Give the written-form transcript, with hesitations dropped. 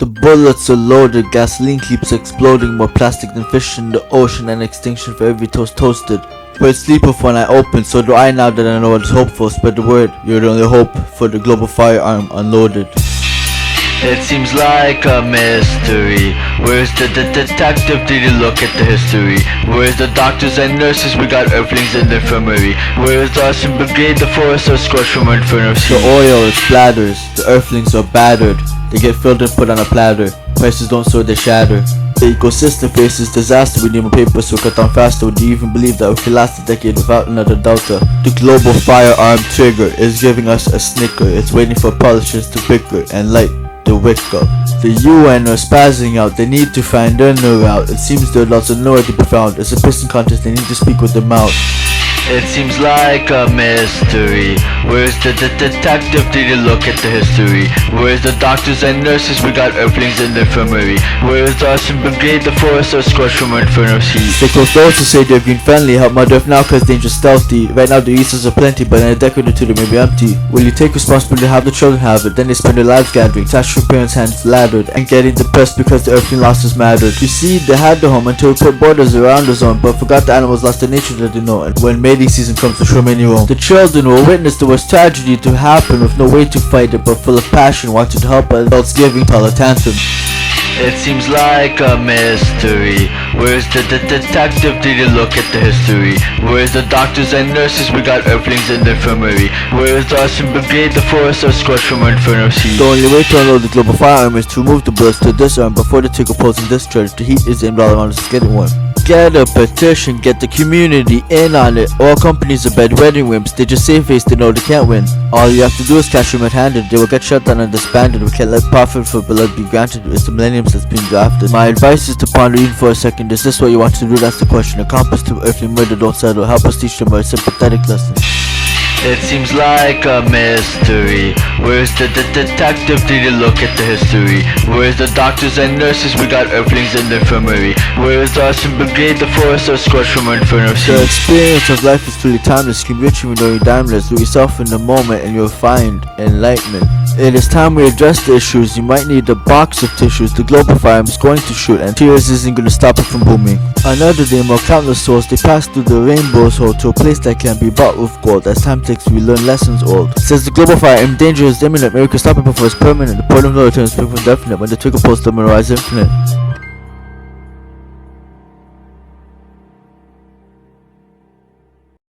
The bullets are loaded, gasoline keeps exploding, more plastic than fish in the ocean, and extinction for every toast toasted. But sleepeth when I open, so do I now that I know what is hopeful. Spread the word, you're the only hope for the global firearm unloaded. It seems like a mystery. Where's the detective? Did you look at the history? Where's the doctors and nurses? We got earthlings in the infirmary. Where's the arson brigade? The forests are scorched from inferno. The oil, it splatters, the earthlings are battered. They get filled and put on a platter. Prices don't soar, they shatter. The ecosystem faces disaster. We need more paper so cut down faster. Would you even believe that we could last a decade without another delta? The global firearm trigger is giving us a snicker. It's waiting for politicians to bicker and light the wick up. The UN are spazzing out. They need to find a new route. It seems their laws are nowhere to be found. It's a pissing contest. They need to speak with their mouth. It seems like a mystery. Where's the detective? Did you look at the history? Where's the doctors and nurses? We got earthlings in the infirmary. Where's the arson brigade? The forests are scorched from inferno heat. They close doors to say they're green friendly. Help Mother Earth now cause danger's stealthy. Right now the resources are plenty, but in a decade or two they may be empty. Will you take responsibility to have the children have it? Then they spend their lives gathering cash from parents' hands laddered and getting depressed because the earthling losses mattered. You see, they had the home until we put borders around the zone, but forgot the animals lost the nature that they know. And when mating season comes to show many roam, the children will witness the worst tragedy to happen with no way to fight it, but full of passion, wanting to help adults giving taller tantrums. It seems like a mystery. Where's the detective? Did you look at the history? Where's the doctors and nurses? We got earthlings in the infirmary. Where's the arson brigade? The forests are scorched from inferno heat. The only way to unload the global firearm is to remove the bullets to disarm before they take opposing discharge. The heat is aimed all around us, get it warm. Get a petition, get the community in on it. All companies are bed wedding wimps, they just save face, they know they can't win. All you have to do is cash them red-handed, they will get shut down and disbanded. We can't let profit for blood be granted, it's the millenniums that's being drafted. My advice is to ponder even for a second, is this what you want to do? That's the question. Accomplice to earthly murder, don't settle. Help us teach them a sympathetic lesson. It seems like a mystery. Where's the detective? Did you look at the history? Where's the doctors and nurses? We got earthlings in the infirmary. Where's the arson brigade? The forests are scorched from inferno heat. The experience of life is truly timeless. Keep rich even though you're timeless. Do yourself in the moment and you'll find enlightenment. It is time we address the issues. You might need a box of tissues. The global firearm is going to shoot, and tears isn't going to stop it from booming. Another day, more countless souls, they pass through the rainbow's hole to a place that can be bought with gold. As time takes, we learn lessons old. Says the global firearm, danger is imminent. Maybe we can stop it before it's permanent. The point of no return is quick and definite. When the trigger pulls, the mirage infinite.